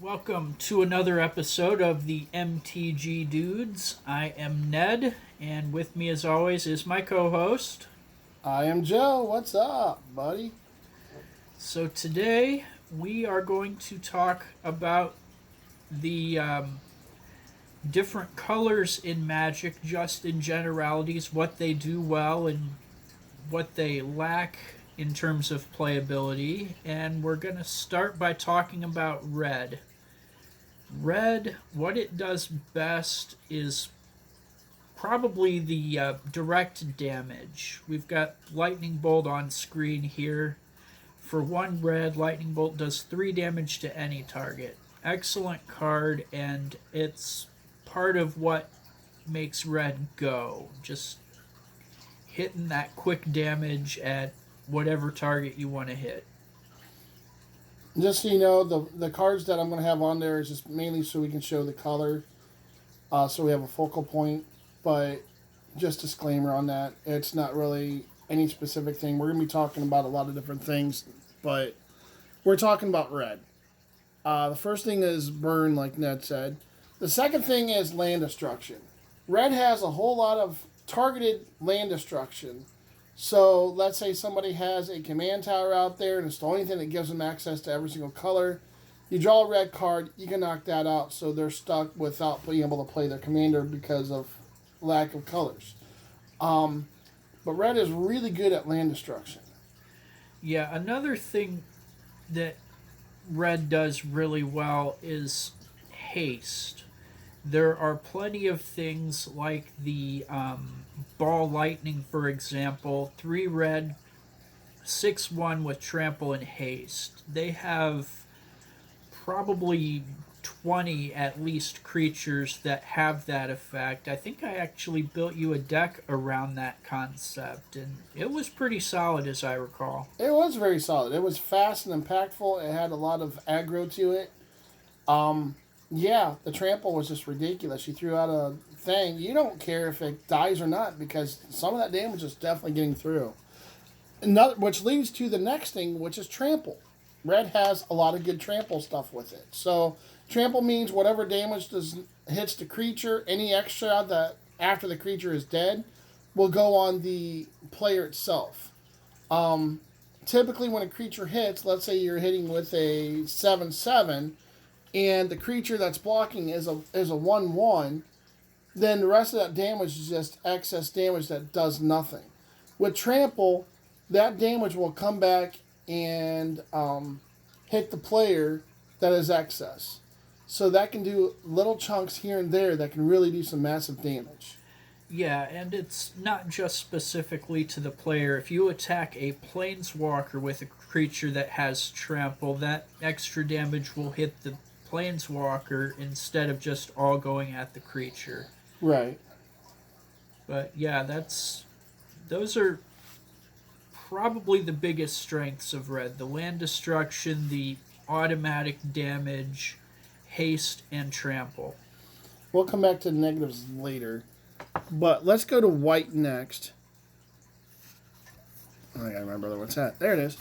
Welcome to another episode of the MTG Dudes. I am Ned, and with me, as always, is my co host. I am Joe. What's up, buddy? So, today we are going to talk about the different colors in Magic, just in generalities, what they do well and what they lack in terms of playability. And we're going to start by talking about red. Red, what it does best is probably the direct damage. We've got Lightning Bolt on screen here. For one red, Lightning Bolt does 3 damage to any target. Excellent card, and it's part of what makes red go. Just hitting that quick damage at whatever target you want to hit. Just so you know, the cards that I'm going to have on there is just mainly so we can show the color, so we have a focal point. But just disclaimer on that, it's not really any specific thing. We're going to be talking about a lot of different things, but we're talking about red. The first thing is burn, like Ned said. The second thing is land destruction. Red has a whole lot of targeted land destruction. So let's say somebody has a command tower out there and it's the only thing that gives them access to every single color. You draw a red card, you can knock that out so they're stuck without being able to play their commander because of lack of colors. But red is really good at land destruction. Yeah, another thing that red does really well is haste. There are plenty of things like the ball lightning, for example. 3 red, 6/1 with trample and haste. They have probably 20 at least creatures that have that effect. I think I actually built you a deck around that concept, and it was pretty solid as I recall. It was very solid. It was fast and impactful. It had a lot of aggro to it. Yeah, the trample was just ridiculous. You threw out a thing. You don't care if it dies or not because some of that damage is definitely getting through. Another, which leads to the next thing, which is trample. Red has a lot of good trample stuff with it. So trample means whatever damage hits the creature, any extra that after the creature is dead, will go on the player itself. Typically, when a creature hits, let's say you're hitting with a 7/7 and the creature that's blocking is a 1/1, then the rest of that damage is just excess damage that does nothing. With trample, that damage will come back and hit the player that is excess. So that can do little chunks here and there that can really do some massive damage. Yeah, and it's not just specifically to the player. If you attack a planeswalker with a creature that has trample, that extra damage will hit the planeswalker instead of just all going at the creature. Right. But yeah, those are probably the biggest strengths of red: the land destruction, the automatic damage, haste, and trample. We'll come back to the negatives later. But let's go to white next. I gotta remember what's that. There it is.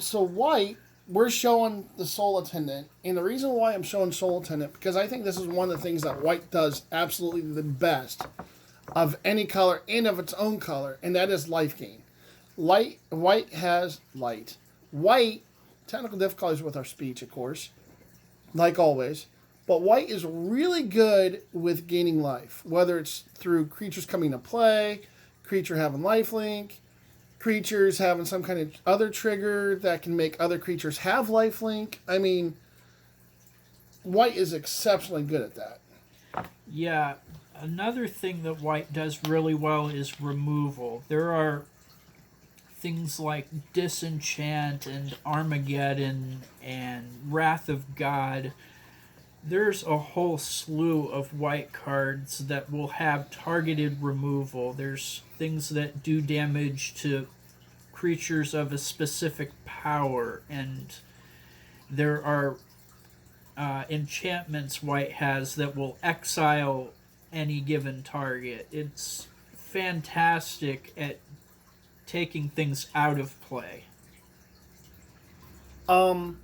So white, we're showing the Soul Attendant, and the reason why I'm showing Soul Attendant because I think this is one of the things that white does absolutely the best of any color and of its own color, and that is life gain. White has light. White, technical difficulties with our speech, of course, like always. But white is really good with gaining life, whether it's through creatures coming to play, creature having lifelink, creatures having some kind of other trigger that can make other creatures have lifelink. I mean, white is exceptionally good at that. Yeah, another thing that white does really well is removal. There are things like Disenchant and Armageddon and Wrath of God. There's a whole slew of white cards that will have targeted removal. There's things that do damage to creatures of a specific power, and there are enchantments white has that will exile any given target. It's fantastic at taking things out of play. Um,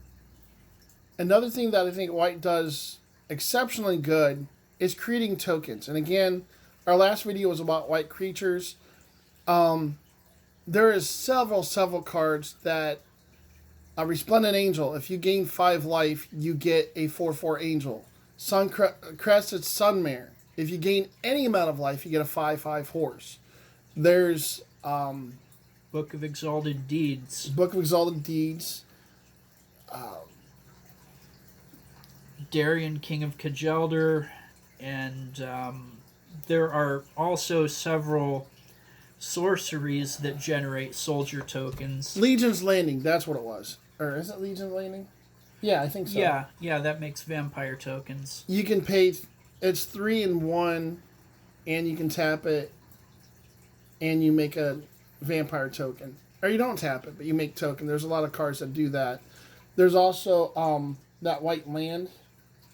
Another thing that I think white does exceptionally good is creating tokens. And again, our last video was about white creatures. Um, there is several cards that a resplendent angel. If you gain 5 life, you get a 4/4 angel. Crested Sunmare. If you gain any amount of life, you get a 5/5 horse. There's Book of Exalted Deeds. Book of Exalted Deeds. Darien, King of Kajelder, and there are also several sorceries that generate soldier tokens. Legion's Landing, that's what it was. Or is it Legion's Landing? Yeah, I think so. Yeah, that makes vampire tokens. You can pay, it's 3 and 1, and you can tap it, and you make a vampire token. Or you don't tap it, but you make token. There's a lot of cards that do that. There's also that white land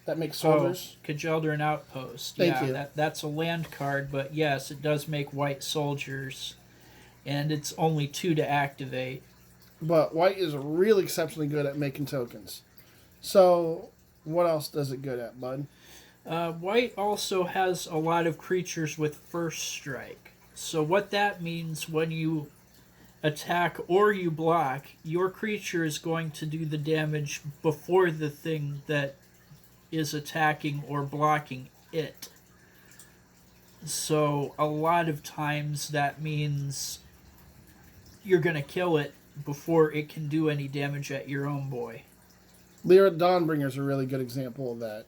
that makes soldiers. Oh, Kajelder and Outpost. Thank you. That's a land card, but yes, it does make white soldiers, and it's only 2 to activate. But white is really exceptionally good at making tokens. So, what else does it good at, bud? White also has a lot of creatures with first strike. So what that means, when you attack or you block, your creature is going to do the damage before the thing that is attacking or blocking it. So a lot of times that means you're going to kill it before it can do any damage at your own boy. Lyra Dawnbringer is a really good example of that.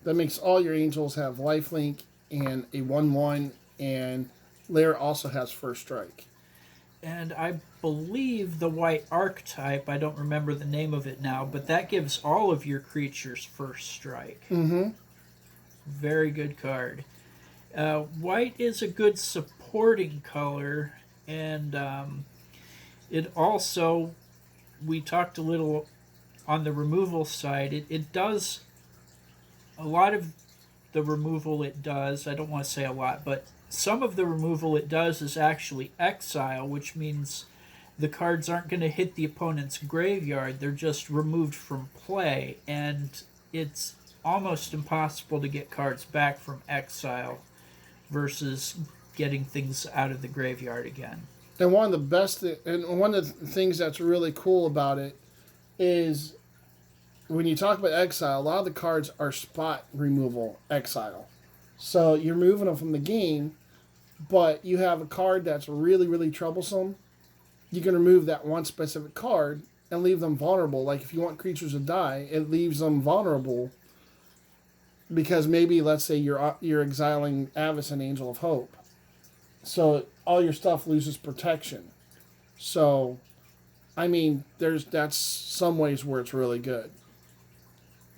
That makes all your angels have lifelink and a 1/1, and Lyra also has first strike. And I believe the white archetype, I don't remember the name of it now, but that gives all of your creatures first strike. Mm-hmm. Very good card. White is a good supporting color, and it also, we talked a little on the removal side, it does a lot of the removal it does, I don't want to say a lot, but some of the removal it does is actually exile, which means the cards aren't going to hit the opponent's graveyard, they're just removed from play, and it's almost impossible to get cards back from exile versus getting things out of the graveyard again. And one of the best, and one of the things that's really cool about it is when you talk about exile, a lot of the cards are spot removal exile. So you're moving them from the game, but you have a card that's really troublesome. You can remove that one specific card and leave them vulnerable. Like if you want creatures to die, it leaves them vulnerable because maybe, let's say, you're exiling Avacyn, Angel of Hope. So all your stuff loses protection. So, I mean, that's some ways where it's really good.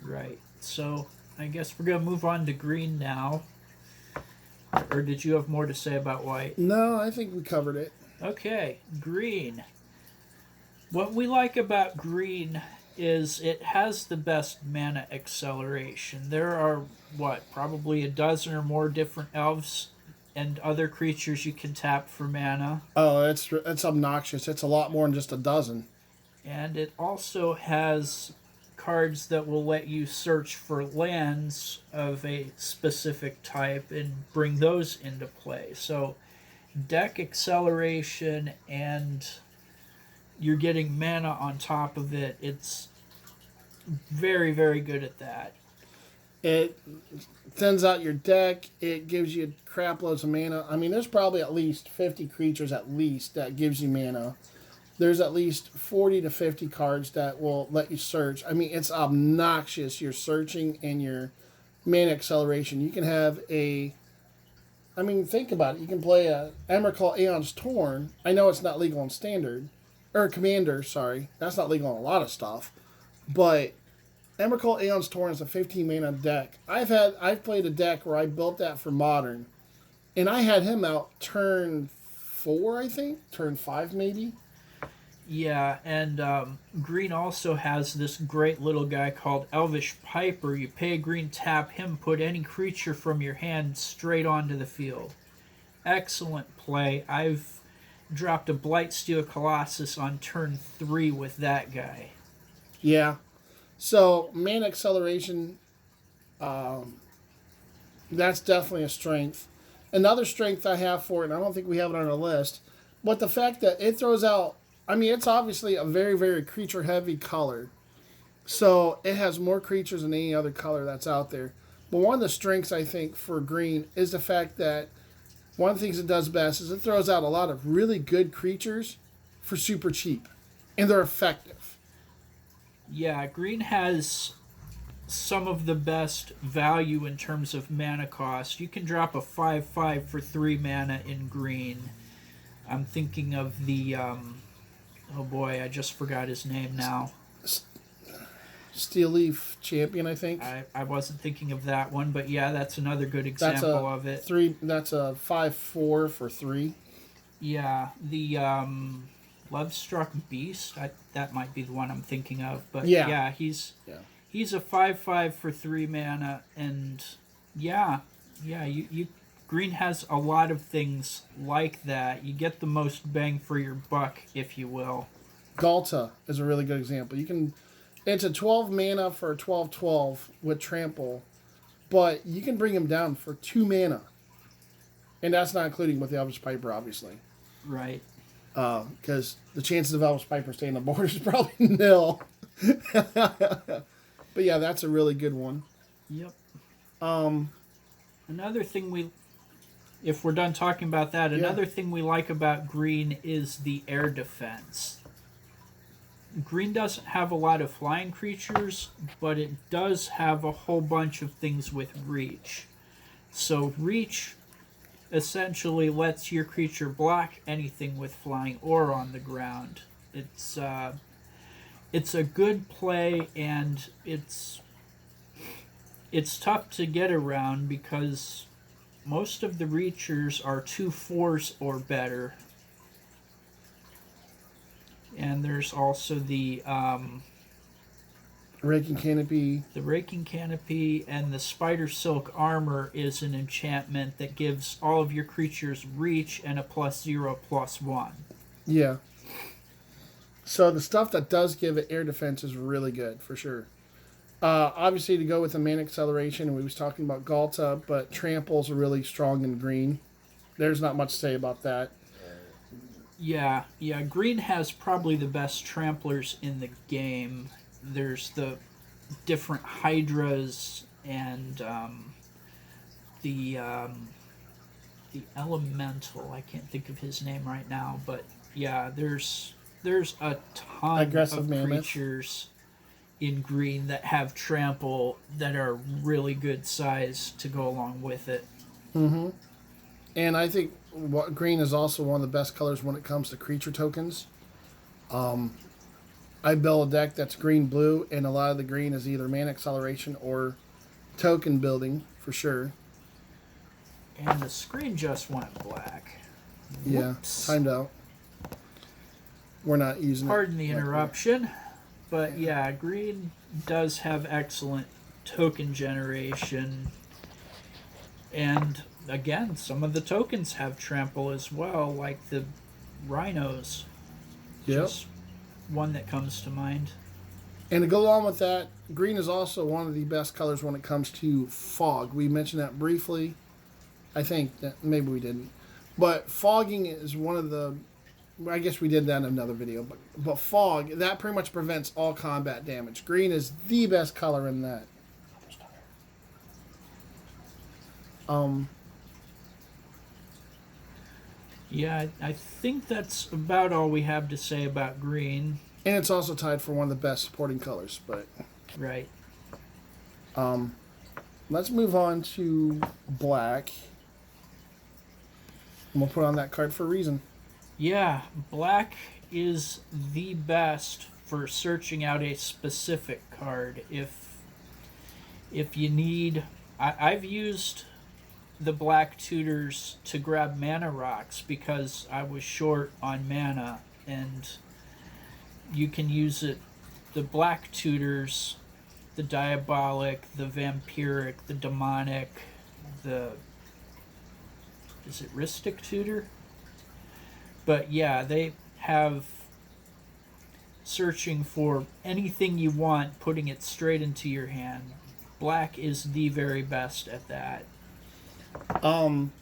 Right. So I guess we're going to move on to green now. Or did you have more to say about white? No, I think we covered it. Okay, green. What we like about green is it has the best mana acceleration. There are, probably a dozen or more different elves and other creatures you can tap for mana. Oh, it's obnoxious. It's a lot more than just a dozen. And it also has cards that will let you search for lands of a specific type and bring those into play. So deck acceleration, and you're getting mana on top of it. It's very good at that. It thins out your deck. It gives you crap loads of mana. I mean, there's probably at least 50 creatures at least that gives you mana. There's at least 40 to 50 cards that will let you search. I mean, it's obnoxious, your searching and your mana acceleration. You can have think about it. You can play a Emrakul Aeon's Torn. I know it's not legal in Standard. Or Commander, sorry. That's not legal in a lot of stuff. But Emrakul Aeon's Torn is a 15 mana deck. I've played a deck where I built that for Modern. And I had him out turn 4, I think? Turn 5, maybe? Yeah, and green also has this great little guy called Elvish Piper. You pay a green, tap him, put any creature from your hand straight onto the field. Excellent play. I've dropped a Blightsteel Colossus on turn 3 with that guy. Yeah. So mana acceleration, um, that's definitely a strength. Another strength I have for it, and I don't think we have it on our list, but the fact that it throws out. I mean, it's obviously a very, very creature heavy color. So it has more creatures than any other color that's out there. But one of the strengths I think for green is the fact that one of the things it does best is it throws out a lot of really good creatures for super cheap. And they're effective. Yeah, green has some of the best value in terms of mana cost. You can drop a 5/5 for 3 mana in green. I'm thinking of the. Oh boy, I just forgot his name now. Steel Leaf Champion, I think. I wasn't thinking of that one, but yeah, that's another good That's example a of it. That's a 5/4 for 3. Yeah, the Love Struck Beast. That might be the one I'm thinking of. But Yeah. yeah, Yeah. he's a 5/5 for 3 mana, and yeah, you green has a lot of things like that. You get the most bang for your buck, if you will. Galta is a really good example. You can It's a 12 mana for a 12/12 with trample, but you can bring him down for 2 mana. And that's not including with the Elvish Piper, obviously. Right. Because the chances of Elvish Piper staying on the board is probably nil. But yeah, that's a really good one. Yep. Um, Another thing if we're done talking about that, another thing we like about green is the air defense. Green doesn't have a lot of flying creatures, but it does have a whole bunch of things with reach. So reach essentially lets your creature block anything with flying or on the ground. It's a good play, and it's tough to get around because most of the reachers are 2/4s or better. And there's also the Raking Canopy. the Raking Canopy, and the Spider Silk Armor is an enchantment that gives all of your creatures reach and a +0/+1. Yeah. So the stuff that does give it air defense is really good, for sure. Obviously, to go with the mana acceleration, we was talking about Galta, but Tramples are really strong in green. There's not much to say about that. Yeah, green has probably the best tramplers in the game. There's the different hydras and the elemental. I can't think of his name right now, but yeah, there's a ton Aggressive of mammoth. creatures in green that have trample that are really good size to go along with it. Mm-hmm. And I think green is also one of the best colors when it comes to creature tokens. I build a deck that's green-blue, and a lot of the green is either mana acceleration or token building, for sure. And the screen just went black. Yeah, Whoops. timed out. We're not using Pardon it. the interruption, but yeah, green does have excellent token generation. And again, some of the tokens have trample as well, like the rhinos. Yep. Just one that comes to mind. And to go along with that, green is also one of the best colors when it comes to fog. We mentioned that briefly. I think that maybe we didn't. But fogging is one of the... I guess we did that in another video. But fog, that pretty much prevents all combat damage. Green is the best color in that. Yeah, I think that's about all we have to say about green. And it's also tied for one of the best supporting colors. But Right. let's move on to black. And we'll put on that card for a reason. Yeah, black is the best for searching out a specific card. If you need, I've used the black tutors to grab mana rocks because I was short on mana, and you can use it. The black tutors, the diabolic, the vampiric, the demonic, is it Ristic tutor? But yeah, they have searching for anything you want, putting it straight into your hand, black is the very best at that. Um,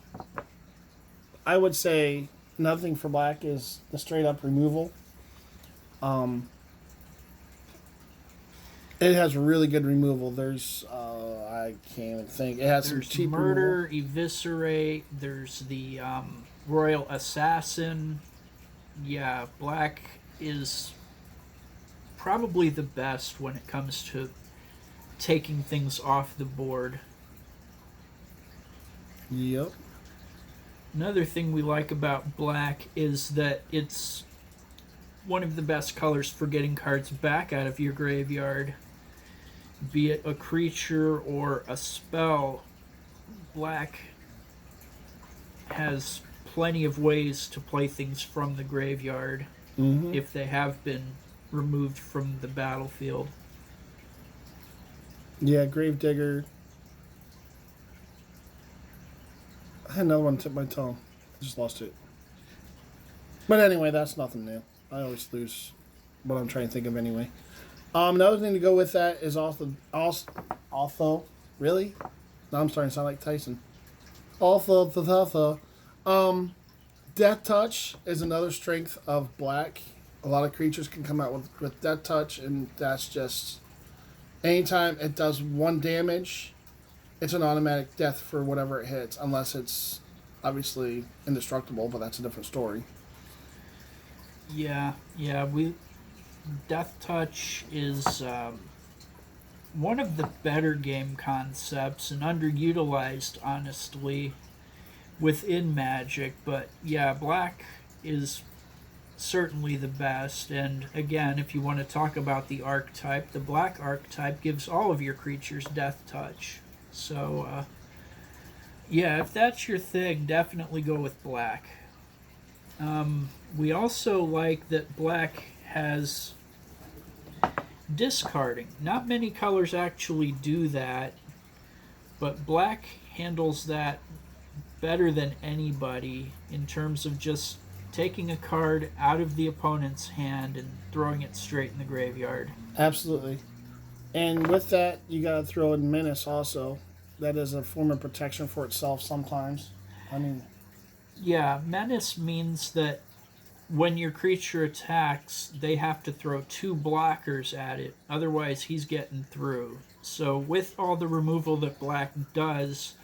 I would say another thing for black is the straight up removal. Um, it has really good removal. There's I can't even think. It has some There's cheap murder, removal. eviscerate. There's the royal assassin. Yeah, black is probably the best when it comes to taking things off the board. Yep. Another thing we like about black is that it's one of the best colors for getting cards back out of your graveyard. Be it a creature or a spell, black has plenty of ways to play things from the graveyard Mm-hmm. if they have been removed from the battlefield. Yeah, Gravedigger. I had another one tip my tongue. I just lost it. But anyway, that's nothing new. I always lose what I'm trying to think of anyway. Another thing to go with that is also really? Now I'm starting to sound like Tyson. Also. Death Touch is another strength of black. A lot of creatures can come out with Death Touch, and that's just anytime it does one damage, it's an automatic death for whatever it hits, unless it's obviously indestructible, but that's a different story. Yeah, we Death Touch is one of the better game concepts and underutilized, honestly, within Magic. But yeah, black is certainly the best. And again, if you want to talk about the archetype, the black archetype gives all of your creatures Death Touch. So, yeah, if that's your thing, definitely go with black. We also like that black has discarding. Not many colors actually do that, but black handles that better than anybody in terms of just taking a card out of the opponent's hand and throwing it straight in the graveyard. Absolutely. And with that, you gotta throw in Menace also. That is a form of protection for itself sometimes. I mean, Yeah, menace means that when your creature attacks, they have to throw two blockers at it. Otherwise, he's getting through. So, with all the removal that black does,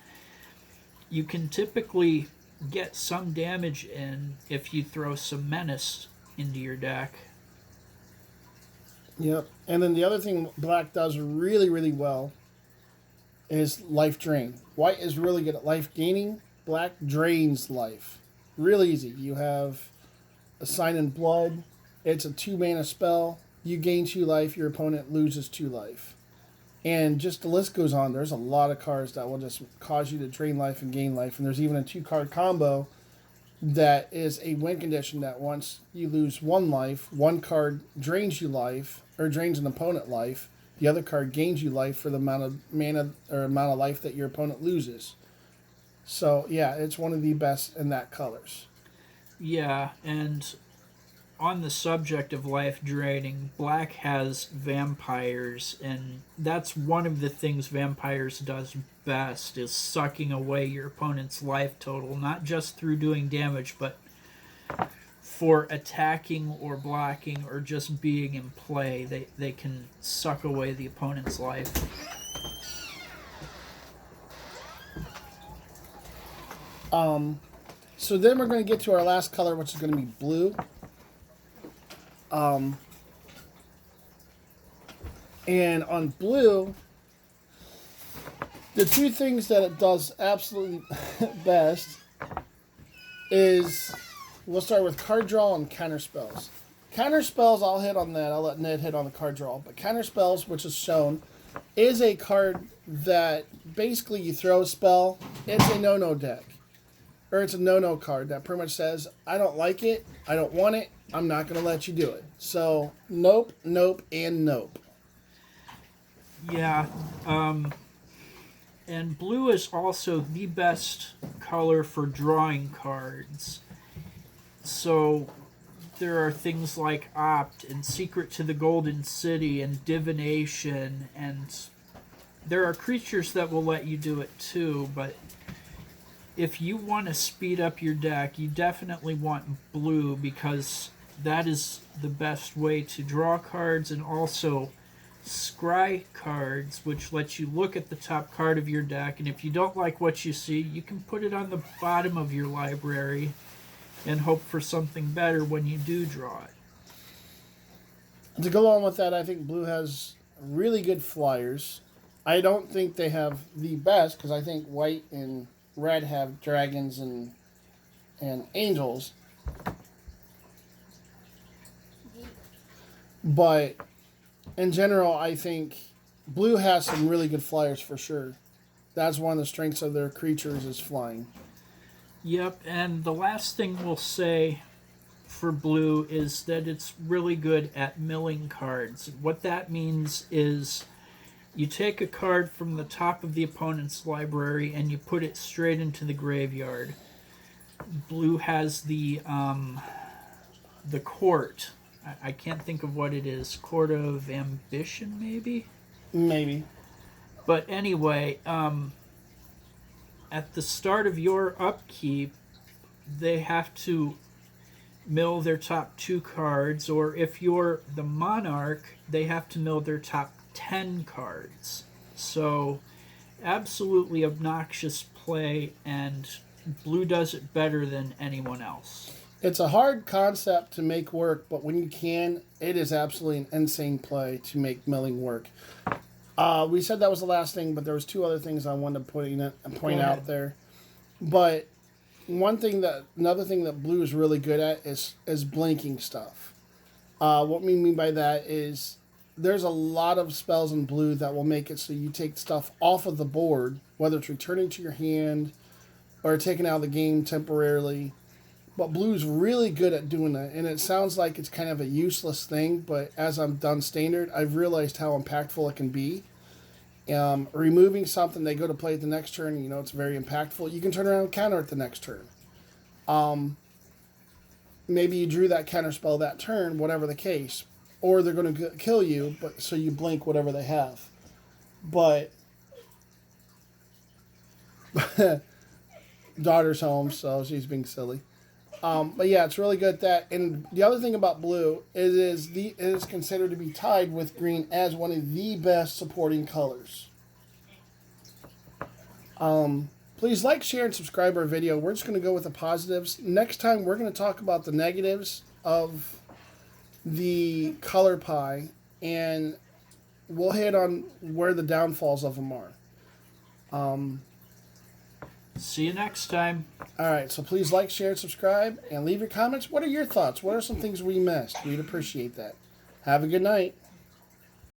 you can typically get some damage in if you throw some menace into your deck. yep. And then the other thing black does really, really well is life drain. White is really good at life gaining. Black drains life. Real easy. You have a Sign in Blood. It's a 2 mana spell. You gain 2 life, your opponent loses 2 life. And just the list goes on. There's a lot of cards that will just cause you to drain life and gain life. And there's even a 2 card combo that is a win condition that once you lose 1 life, 1 card drains you life, or drains an opponent life. The other card gains you life for the amount of mana or amount of life that your opponent loses. So yeah, it's one of the best in that colors. Yeah, and on the subject of life draining, black has vampires, and that's one of the things vampires does best is sucking away your opponent's life total, not just through doing damage, but for attacking or blocking or just being in play. They can suck away the opponent's life. So then we're going to get to our last color, which is going to be blue. And on blue, the 2 things that it does absolutely best is, we'll start with card draw and counter spells. Counter spells, I'll hit on that. I'll let Ned hit on the card draw. But counter spells, which is shown, is a card that basically you throw a spell. It's a no-no deck. Or it's a no-no card that pretty much says, I don't like it, I don't want it, I'm not going to let you do it. So, nope, nope, and nope. Yeah, and blue is also the best color for drawing cards. So there are things like Opt and Secret to the Golden City and Divination, and there are creatures that will let you do it too, but if you want to speed up your deck, you definitely want blue, because that is the best way to draw cards, and also scry cards, which lets you look at the top card of your deck, and if you don't like what you see, you can put it on the bottom of your library and hope for something better when you do draw it. To go along with that, I think blue has really good flyers. I don't think they have the best, because I think white and red have dragons and angels. But in general, I think blue has some really good flyers for sure. That's one of the strengths of their creatures is flying. Yep, and the last thing we'll say for blue is that it's really good at milling cards. What that means is you take a card from the top of the opponent's library and you put it straight into the graveyard. Blue has the court. I can't think of what it is. Court of Ambition, maybe? Maybe. But anyway, at the start of your upkeep, they have to mill their top 2 cards, or if you're the monarch, they have to mill their top 10 cards. So, absolutely obnoxious play, and blue does it better than anyone else. It's a hard concept to make work, but when you can, it is absolutely an insane play to make milling work. We said that was the last thing, but there was 2 other things I wanted to point out there. But another thing that blue is really good at is blinking stuff. What we mean by that is there's a lot of spells in blue that will make it so you take stuff off of the board, whether it's returning to your hand or taking out of the game temporarily. But blue's really good at doing that, and it sounds like it's kind of a useless thing, but as I'm done standard, I've realized how impactful it can be. Removing something, they go to play it the next turn, it's very impactful. You can turn around and counter it the next turn. Maybe you drew that counter spell that turn, whatever the case. Or they're going to kill you, but so you blink whatever they have. But daughter's home, so she's being silly. But yeah, it's really good at that. And the other thing about blue is it is considered to be tied with green as one of the best supporting colors. Please like, share, and subscribe our video. We're just going to go with the positives. Next time, we're going to talk about the negatives of the color pie, and we'll hit on where the downfalls of them are. See you next time. All right, so please like, share, and subscribe, and leave your comments. What are your thoughts? What are some things we missed? We'd appreciate that. Have a good night.